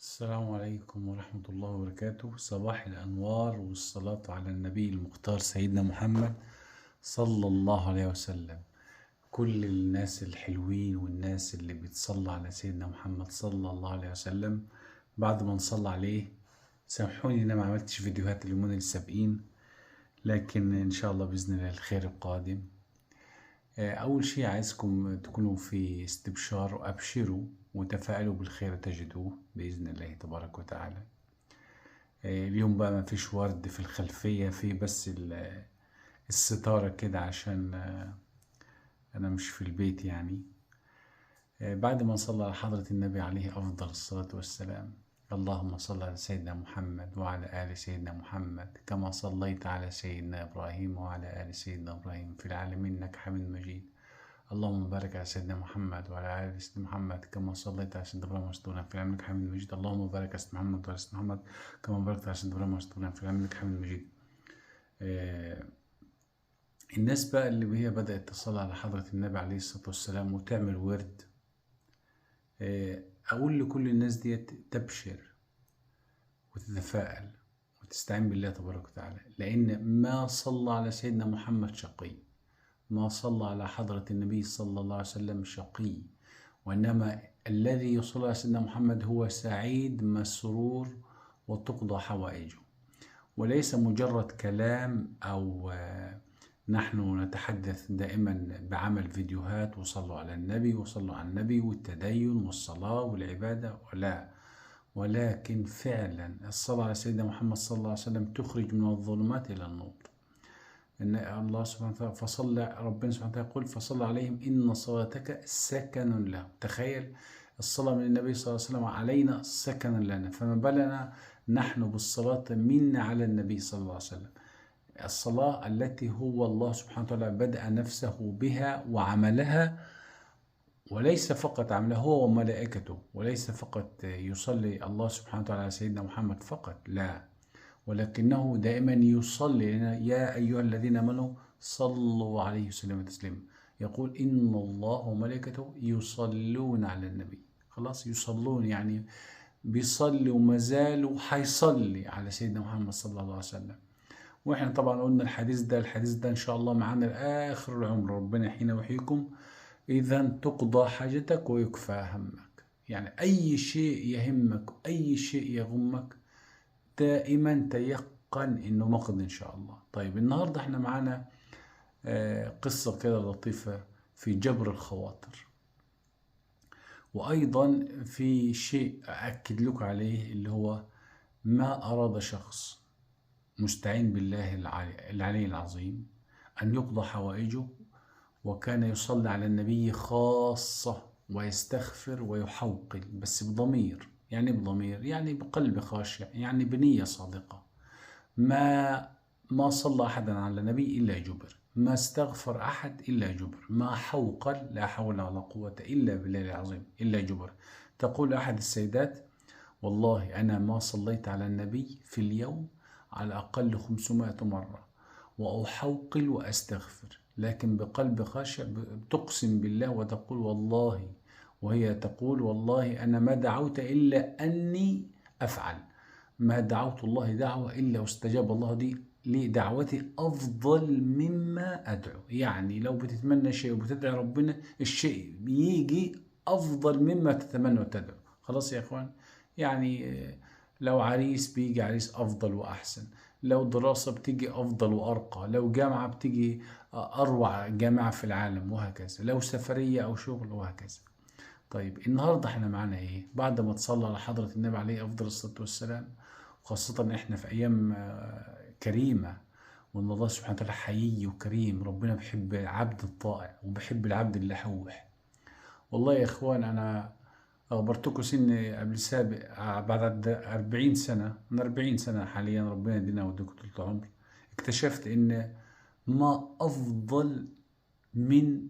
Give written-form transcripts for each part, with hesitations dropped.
السلام عليكم ورحمة الله وبركاته. صباح الأنوار والصلاة على النبي المختار سيدنا محمد صلى الله عليه وسلم. كل الناس الحلوين والناس اللي بتصلى على سيدنا محمد صلى الله عليه وسلم بعد ما نصلى عليه، سامحوني إن أنا ما عملتش فيديوهات اليومين السابقين، لكن إن شاء الله بإذن الله الخير القادم. أول شيء عايزكم تكونوا في استبشار وأبشروا وتفائلوا بالخير تجدوه بإذن الله تبارك وتعالى. اليوم بقى ما فيش ورد في الخلفية، في بس الستارة كده عشان أنا مش في البيت يعني. بعد ما نصلى على حضرة النبي عليه أفضل الصلاة والسلام، اللهم صل على سيدنا محمد وعلى آل سيدنا محمد كما صليت على سيدنا إبراهيم وعلى آل سيدنا إبراهيم في العالمين إنك حميد مجيد. اللهم بارك على سيدنا محمد وعلى آل سيدنا محمد كما صليت على سيدنا إبراهيم وعلى آل في العالمين إنك حميد مجيد. اللهم بارك على سيدنا محمد وعلى سيدنا محمد كما باركت على سيدنا إبراهيم وعلى آل في العالمين إنك حميد مجيد. الناس بقى اللي هي بدأت تصلي على حضرة النبي عليه الصلاة والسلام وتعمل ورد، أقول لكل الناس دي تبشر وتتفائل وتستعين بالله تبارك وتعالى، لأن ما صلى على سيدنا محمد شقي، ما صلى على حضرة النبي صلى الله عليه وسلم شقي، وإنما الذي يصلي على سيدنا محمد هو سعيد مسرور وتقضى حوائجه، وليس مجرد كلام أو نحن نتحدث دائما بعمل فيديوهات وصلوا على النبي وصلوا على النبي والتدين والصلاة والعبادة، ولا، ولكن فعلا الصلاة على سيدنا محمد صلى الله عليه وسلم تخرج من الظلمات إلى النور. إن الله سبحانه وتعالى ربنا سبحانه وتعالى يقول فصل عليهم إن صلاتك سكن لهم. تخيل الصلاة من النبي صلى الله عليه وسلم علينا سكن لنا، فما بالنا نحن بالصلاة منا على النبي صلى الله عليه وسلم. الصلاة التي هو الله سبحانه وتعالى بدأ نفسه بها وعملها، وليس فقط عمله هو وملائكته، وليس فقط يصلي الله سبحانه وتعالى على سيدنا محمد فقط، لا، ولكنه دائما يصلي لنا يا أيها الذين آمنوا صلوا عليه وسلموا تسليما. يقول إن الله وملائكته يصلون على النبي. خلاص، يصلون يعني بيصلي وما زالوا حيصلي على سيدنا محمد صلى الله عليه وسلم. واحنا طبعا قلنا الحديث ده ان شاء الله معانا لاخر العمر، ربنا يحيينا ويحييكم. اذا تقضى حاجتك ويكفى همك، يعني اي شيء يهمك اي شيء يغمك دائما تيقن انه مقضي ان شاء الله. طيب النهارده احنا معانا قصة كده لطيفة في جبر الخواطر، وايضا في شيء اكد لكم عليه اللي هو ما اراد شخص مستعين بالله العلي العظيم أن يقضى حوائجه، وكان يصلي على النبي خاصة ويستغفر ويحوقل، بس بضمير، يعني بضمير يعني بقلب خاشع، يعني بنية صادقة. ما صلى أحدا على النبي إلا جبر، ما استغفر أحد إلا جبر، ما حوقل لا حول ولا قوة إلا بالله العظيم إلا جبر. تقول أحد السيدات والله أنا ما صليت على النبي في اليوم على الأقل 500 مرة، وأحوقل وأستغفر، لكن بقلب خاشع تقسم بالله وتقول والله، وهي تقول والله أنا ما دعوت إلا أني أفعل، ما دعوت الله دعوة إلا واستجاب الله لي دعوتي أفضل مما أدعو. يعني لو بتتمنى شيء وبتدعي ربنا الشيء يجي أفضل مما تتمنى وتدعو. خلاص يا إخوان، يعني لو عريس بيجي عريس أفضل وأحسن، لو دراسة بتيجي أفضل وأرقى، لو جامعة بتيجي أروع جامعة في العالم، وهكذا، لو سفرية أو شغل وهكذا. طيب النهاردة احنا معانا ايه؟ بعد ما تصلى على حضرة النبي عليه أفضل الصلاة والسلام، وخاصة احنا في أيام كريمة، وإن الله سبحانه وتعالى حيي وكريم، ربنا بيحب العبد الطائع وبيحب العبد اللحوح. والله يا إخوان أنا أخبرتكم سني قبل سابق بعد 40 سنة، من 40 سنة حاليا ربنا يدينا ويديكم طول العمر، اكتشفت إن ما أفضل من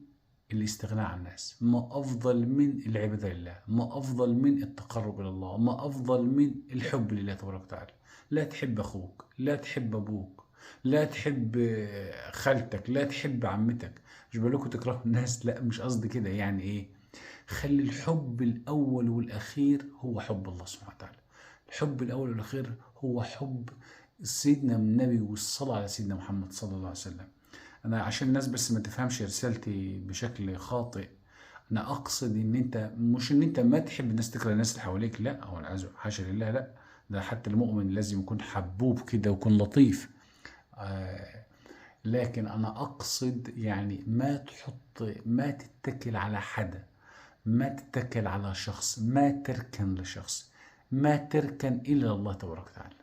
الاستغناء عن الناس، ما أفضل من العبادة لله، ما أفضل من التقرب إلى الله، ما أفضل من الحب لله تبارك وتعالى. لا تحب أخوك، لا تحب أبوك، لا تحب خالتك، لا تحب عمتك. مش بقول لكم تكرهوا الناس، لا مش قصدي كده، يعني إيه، خلي الحب الأول والأخير هو حب الله سبحانه وتعالى. حب الأول والأخير هو حب سيدنا النبي والصلاة على سيدنا محمد صلى الله عليه وسلم. أنا عشان الناس بس ما تفهمش رسالتي بشكل خاطئ، أنا أقصد إن أنت مش إن أنت ما تحب الناس تكره الناس اللي حواليك، لا، هو حاشا لله، لا، ده حتى المؤمن لازم يكون حبوب كده ويكون لطيف. آه لكن أنا أقصد يعني ما تتكل على حدا، ما تتكل على شخص، ما تركن لشخص، ما تركن إلا الله تبارك وتعالى.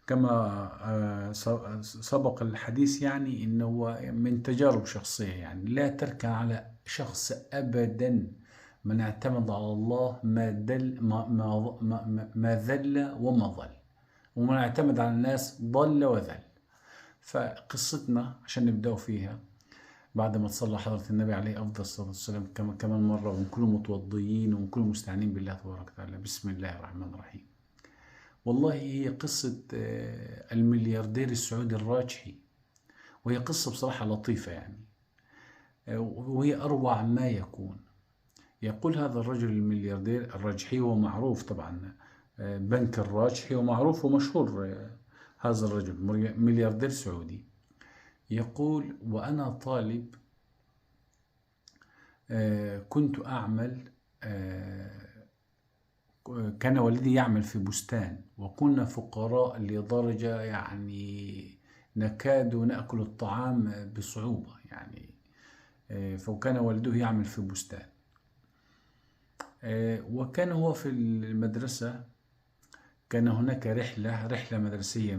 كما سبق الحديث يعني إنه هو من تجارب شخصية، يعني لا تركن على شخص أبدا. من اعتمد على الله ما ذل وما ضل، ومن اعتمد على الناس ضل وذل. فقصتنا عشان نبدأ فيها، بعد ما تصلى حضرة النبي عليه أفضل الصلاة والسلام كمان مرة، ونكون متوضيين ونكون مستعينين بالله تبارك وتعالى. بسم الله الرحمن الرحيم. والله هي قصة الملياردير السعودي الراجحي، وهي قصة بصراحة لطيفة يعني، وهي أروع ما يكون. يقول هذا الرجل الملياردير الراجحي، ومعروف طبعا بنك الراجحي، ومعروف ومشهور هذا الرجل ملياردير سعودي. يقول: وأنا طالب كنت أعمل، كان والدي يعمل في بستان، وكنا فقراء لدرجة يعني نكاد نأكل الطعام بصعوبة يعني. فكان والده يعمل في بستان، وكان هو في المدرسة، كان هناك رحلة مدرسية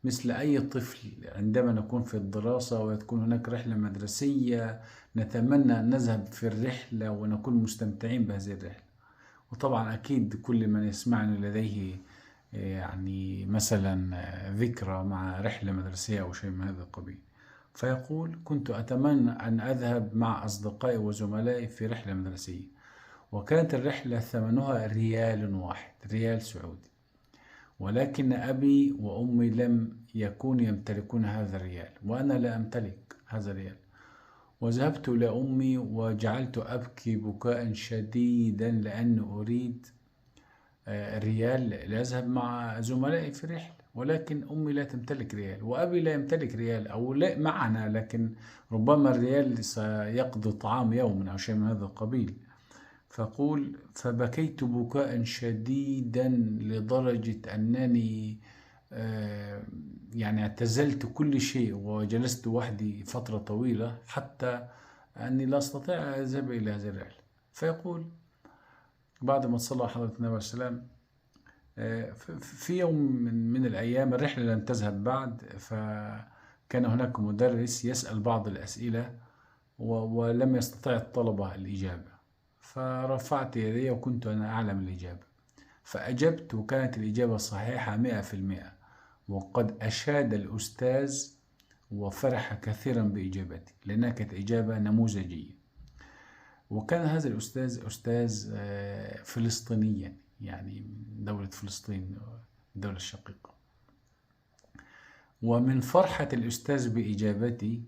مثل أي طفل عندما نكون في الدراسة وتكون هناك رحلة مدرسية، نتمنى أن نذهب في الرحلة ونكون مستمتعين بهذه الرحلة. وطبعا أكيد كل من يسمعني لديه يعني مثلا ذكرى مع رحلة مدرسية أو شيء من هذا القبيل. فيقول: كنت أتمنى أن أذهب مع أصدقائي وزملائي في رحلة مدرسية، وكانت الرحلة ثمنها ريال واحد، ريال سعودي، ولكن أبي وأمي لم يكونوا يمتلكون هذا الريال، وأنا لا أمتلك هذا الريال. وذهبت لأمي وجعلت أبكي بكاء شديدا لأن أريد ريال لأذهب مع زملائي في رحلة، ولكن أمي لا تمتلك ريال وأبي لا يمتلك ريال، أو لا معنا، لكن ربما الريال سيقضي طعام يوم أو شيء من هذا القبيل. فقول: فبكيت بكاء شديدا لدرجة أنني يعني اعتزلت كل شيء وجلست وحدي فترة طويلة حتى أني لا أستطيع أن أذهب إلى هذه الرحلة. فيقول: بعد ما صلى حضرة النبي عليه السلام في يوم من الأيام، الرحلة لم تذهب بعد، فكان هناك مدرس يسأل بعض الأسئلة ولم يستطع الطلبة الإجابة، فرفعت يدي وكنت أنا أعلم الإجابة، فأجبت وكانت الإجابة صحيحة 100%، وقد أشاد الأستاذ وفرح كثيرا بإجابتي لأنها كانت إجابة نموذجية. وكان هذا الأستاذ أستاذ فلسطينيا، يعني دولة فلسطين، الدولة الشقيقة. ومن فرحة الأستاذ بإجابتي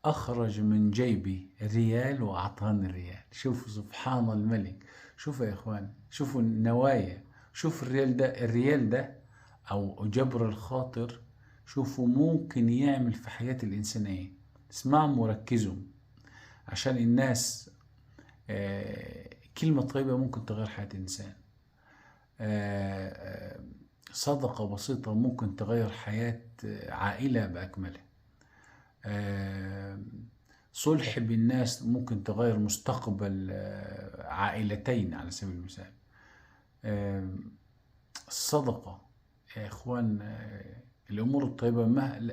أخرج من جيبي ريال وأعطاني الريال. شوفوا سبحان الملك، شوفوا يا إخوان، شوفوا النوايا، شوفوا الريال ده أو جبر الخاطر، شوفوا ممكن يعمل في حياة الإنسان إيه. اسمعوا وركزوا، عشان الناس كلمة طيبة ممكن تغير حياة إنسان، صدقة بسيطة ممكن تغير حياة عائلة بأكملها، صلح بالناس ممكن تغير مستقبل عائلتين على سبيل المثال. الصدقة يا إخوان، الأمور الطيبة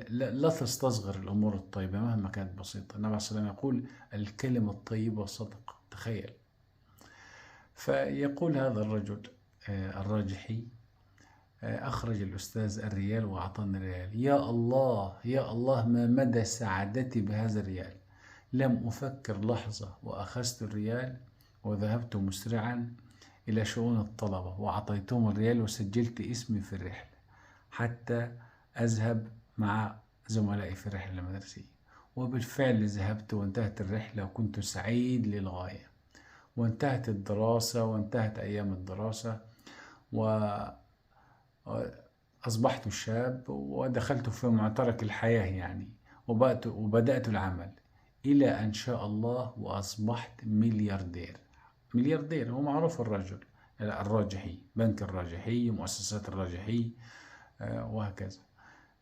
لا تستصغر الأمور الطيبة مهما كانت بسيطة. النبي عليه الصلاة والسلام يقول: الكلمة الطيبة صدقة. تخيل. فيقول هذا الرجل الراجحي: أخرج الأستاذ الريال وأعطاني الريال. يا الله يا الله، ما مدى سعادتي بهذا الريال. لم أفكر لحظة وأخذت الريال وذهبت مسرعا إلى شؤون الطلبة وأعطيتهم الريال وسجلت اسمي في الرحلة حتى أذهب مع زملائي في الرحلة المدرسية. وبالفعل ذهبت وانتهت الرحلة وكنت سعيد للغاية، وانتهت الدراسة وانتهت أيام الدراسة، وأصبحت شاب ودخلت في معترك الحياة يعني، وبدأت العمل إلى أن شاء الله وأصبحت ملياردير. ملياردير هو معروف الرجل الراجحي، بنك الراجحي، مؤسسات الراجحي، وهكذا.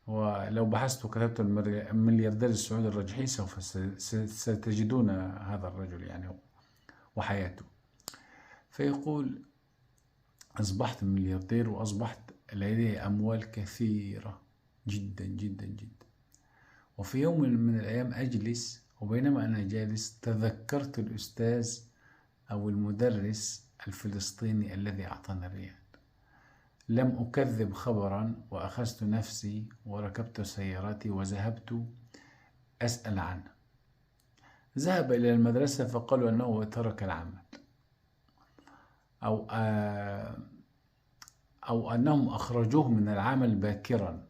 ولو بحثت وكتبت الملياردير السعودي الراجحي سوف ستجدون هذا الرجل يعني وحياته. فيقول أصبحت ملياردير وأصبحت لدي أموال كثيرة جدا جدا جدا. وفي يوم من الأيام أجلس، وبينما أنا جالس تذكرت الأستاذ أو المدرس الفلسطيني الذي أعطانا الريال. لم أكذب خبرا، وأخذت نفسي وركبت سيارتي وذهبت أسأل عنه. ذهب إلى المدرسة فقالوا أنه ترك العمل، أو أنهم أخرجوه من العمل باكرا.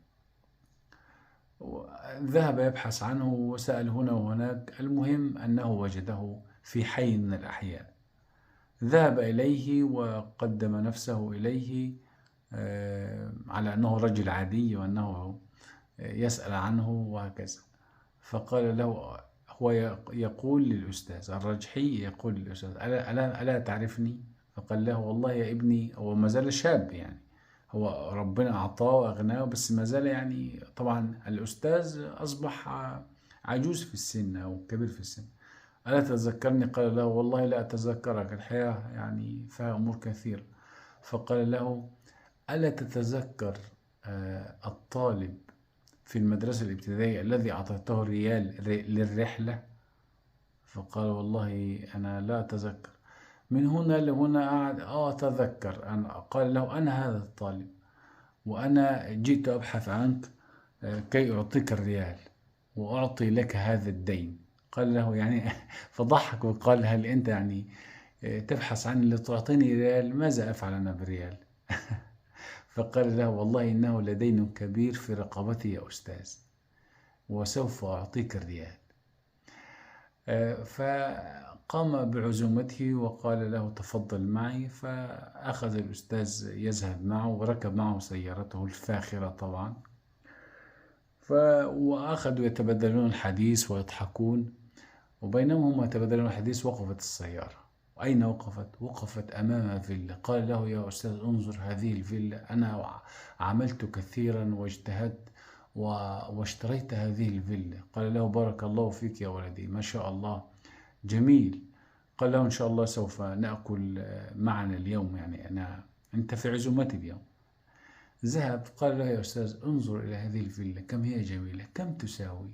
ذهب يبحث عنه وسأل هنا وهناك، المهم أنه وجده في حي من الأحياء. ذهب إليه وقدم نفسه إليه على أنه رجل عادي وأنه يسأل عنه وهكذا. فقال له، هو يقول للأستاذ الرجحي، يقول للأستاذ ألا تعرفني؟ فقال له والله يا ابني، هو ما زال شاب يعني، هو ربنا أعطاه وأغناه، بس ما زال يعني، طبعا الأستاذ أصبح عجوز في السن أو كبير في السن. ألا تتذكرني؟ قال له والله لا أتذكرك، الحياة يعني فيها أمور كثيرة. فقال له ألا تتذكر الطالب في المدرسة الابتدائية الذي أعطيته ريال للرحلة؟ فقال والله أنا لا أتذكر. من هنا لهنا قعد أتذكر. قال له أنا هذا الطالب، وأنا جئت أبحث عنك كي أعطيك الريال وأعطي لك هذا الدين. قال له يعني فضحك وقال هل أنت يعني تبحث عني لتعطيني ريال؟ ماذا أفعل أنا بريال؟ فقال له والله إنه لدين كبير في رقبتي يا أستاذ، وسوف أعطيك الريال. فقام بعزومته وقال له تفضل معي. فأخذ الأستاذ يذهب معه وركب معه سيارته الفاخرة طبعا. وأخذوا يتبادلون الحديث ويضحكون، وبينما هم يتبادلون الحديث وقفت السيارة. أين وقفت؟ وقفت أمام فيلا. قال له يا أستاذ انظر هذه الفيلا، أنا عملت كثيرا واجتهدت واشتريت هذه الفيلا. قال له بارك الله فيك يا ولدي، ما شاء الله جميل. قال له إن شاء الله سوف نأكل معنا اليوم، يعني أنت في عزومتي اليوم. ذهب قال له يا أستاذ انظر إلى هذه الفيلا كم هي جميلة، كم تساوي؟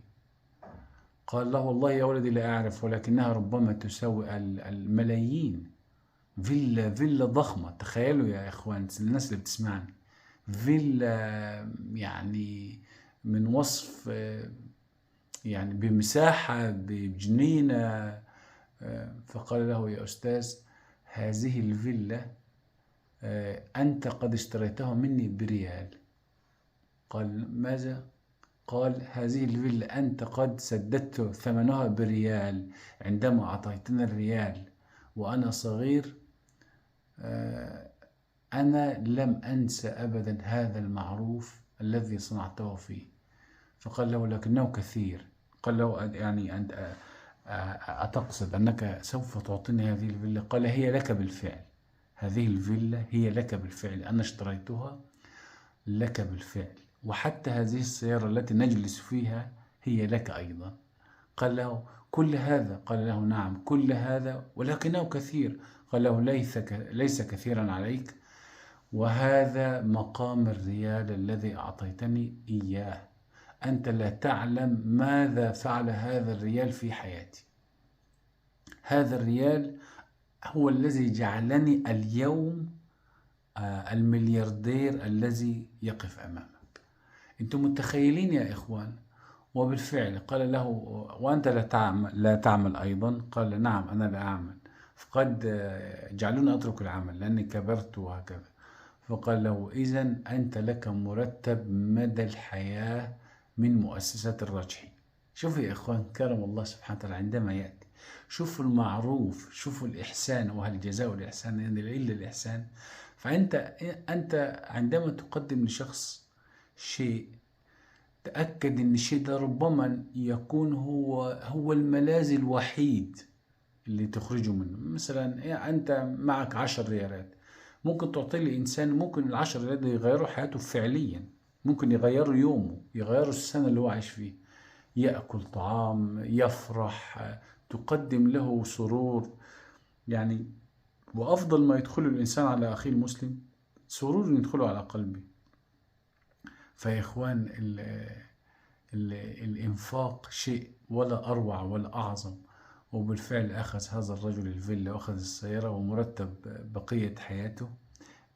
قال له والله يا ولدي لا أعرف، ولكنها ربما تساوي الملايين. فيلا ضخمة، تخيلوا يا إخوان الناس اللي بتسمعني، فيلا يعني من وصف يعني بمساحة بجنينة. فقال له يا أستاذ هذه الفيلا أنت قد اشتريتها مني بريال. قال ماذا؟ قال هذه الفيلا أنت قد سددت ثمنها بريال عندما أعطيتنا الريال وأنا صغير. أنا لم أنسى أبدا هذا المعروف الذي صنعته فيه. فقال له لكنه كثير. قال له يعني أنت أتقصد أنك سوف تعطيني هذه الفيلا؟ قال هي لك بالفعل، هذه الفيلا هي لك بالفعل، أنا اشتريتها لك بالفعل، وحتى هذه السيارة التي نجلس فيها هي لك أيضا. قال له كل هذا؟ قال له نعم كل هذا، ولكنه كثير. قال له ليس كثيرا عليك، وهذا مقام الريال الذي أعطيتني إياه. أنت لا تعلم ماذا فعل هذا الريال في حياتي. هذا الريال هو الذي جعلني اليوم الملياردير الذي يقف أمامك. أنتم متخيلين يا إخوان؟ وبالفعل قال له وأنت لا تعمل أيضا؟ قال نعم أنا لا أعمل، فقد جعلوني أترك العمل لأني كبرت وهكذا. فقال له إذن أنت لك مرتب مدى الحياة من مؤسسات الرجحي. شوفوا يا إخوان كرم الله سبحانه وتعالى عندما يأتي، شوفوا المعروف، شوفوا الإحسان، وهل جزاء الإحسان إلا الإحسان. فأنت عندما تقدم لشخص شيء، تأكد إن الشيء ده ربما يكون هو الملاذ الوحيد اللي تخرجه منه. مثلا أنت معك 10 ريالات، ممكن تعطي لإنسان، ممكن ال10 ريالات دي يغيروا حياته فعليا، ممكن يغيروا يومه، يغيروا السنة اللي هو عايش فيه، يأكل طعام، يفرح، تقدم له سرور يعني. وأفضل ما يدخل الإنسان على أخيه المسلم سرور يدخله على قلبه. فيا إخوان، الإنفاق شيء ولا أروع ولا أعظم. وبالفعل أخذ هذا الرجل الفيلا وأخذ السيارة ومرتب بقية حياته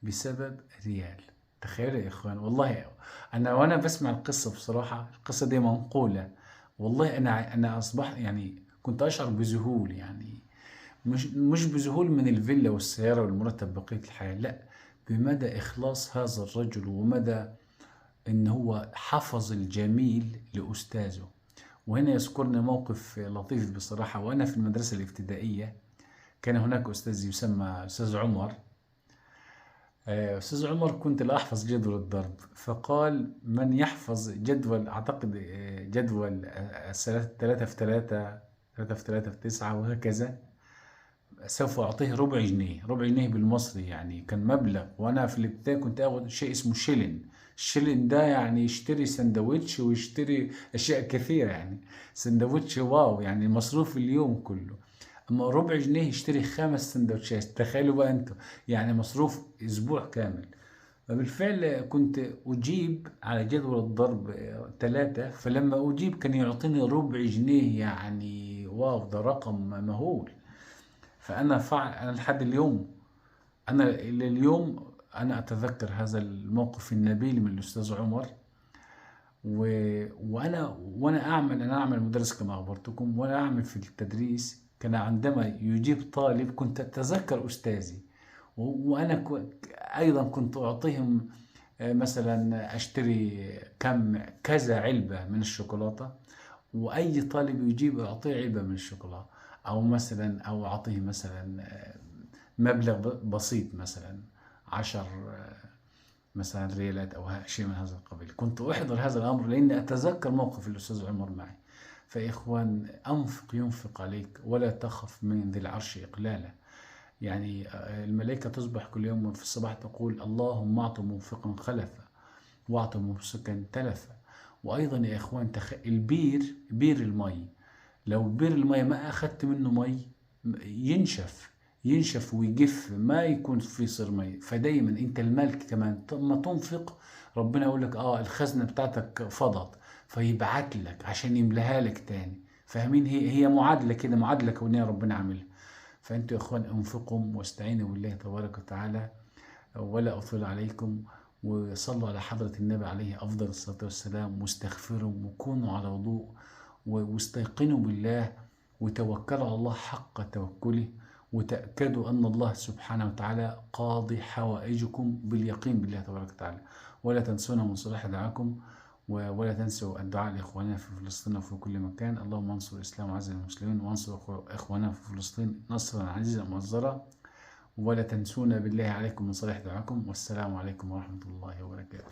بسبب ريال. تخيلوا يا إخوان، والله وأنا بسمع القصة، بصراحة القصة دي منقولة، والله أنا أصبحت يعني كنت أشعر بذهول، يعني مش بذهول من الفيلا والسيارة والمرتب بقية الحياة، لا، بمدى إخلاص هذا الرجل، ومدى إن هو حفظ الجميل لأستاذه. وهنا يذكرني موقف لطيف بصراحة. وأنا في المدرسة الابتدائية كان هناك أستاذ يسمى أستاذ عمر. أستاذ عمر كنت لا أحفظ جدول الضرب، فقال: من يحفظ جدول، أعتقد جدول 3 في 3، 3 في 3 في 9 وهكذا، سوف أعطيه ربع جنيه. ربع جنيه بالمصري يعني كان مبلغ. وأنا في الابتدائي كنت أخذ شيء اسمه شيلن. الشيلن ده يعني يشتري سندوتش ويشتري أشياء كثيرة، يعني سندوتش واو، يعني مصروف اليوم كله. أما ربع جنيه يشتري 5 سندوتشات، تخيلوا بقى أنتوا، يعني مصروف أسبوع كامل. فبالفعل كنت أجيب على جدول الضرب 3، فلما أجيب كان يعطيني ربع جنيه، يعني واو، ده رقم مهول. أنا لحد اليوم، أنا إلى اليوم أنا أتذكر هذا الموقف النبيل من الأستاذ عمر. و... أنا أعمل مدرس كما أخبرتكم، وأنا أعمل في التدريس. كان عندما يجيب طالب كنت أتذكر أستاذي، وأنا أيضا كنت أعطيهم مثلا أشتري كذا علبة من الشوكولاتة، وأي طالب يجيب أعطيه علبة من الشوكولاتة، أو أعطيه مثلا مبلغ بسيط، مثلا 10 مثلا ريالات أو شيء من هذا القبيل. كنت أحضر هذا الأمر لأني أتذكر موقف الأستاذ عمر معي. فإخوان، أنفق ينفق عليك، ولا تخف من ذي العرش إقلالا. يعني الملائكة تصبح كل يوم في الصباح تقول: اللهم أعط منفقا خلفا، واعط ممسكا تلفا. وأيضا يا إخوان، بير المي، لو بير المي ما أخذت منه مي ينشف ويجف، ما يكون في صير مي. فدايما انت الملك كمان ما تنفق، ربنا يقول لك الخزنة بتاعتك فضت، فيبعت لك عشان يملاها لك تاني. فاهمين؟ هي معادلة كده، معادلة كونية ربنا عاملها. فانتوا يا اخوان انفقوا واستعينوا بالله تبارك وتعالى. ولا اطول عليكم، وصلوا على حضرة النبي عليه افضل الصلاة والسلام، واستغفروا وكونوا على وضوء، واستيقنوا بالله، وتوكلوا على الله حق توكله، وتأكدوا أن الله سبحانه وتعالى قاضي حوائجكم باليقين بالله تبارك وتعالى. ولا تنسونا من صلاح دعاكم، ولا تنسوا الدعاء لإخواننا في فلسطين وفي كل مكان. اللهم انصر الإسلام وعز المسلمين، وانصر إخواننا في فلسطين نصرا عزيزا مؤزرا. ولا تنسونا بالله عليكم من صلاح دعاكم. والسلام عليكم ورحمة الله وبركاته.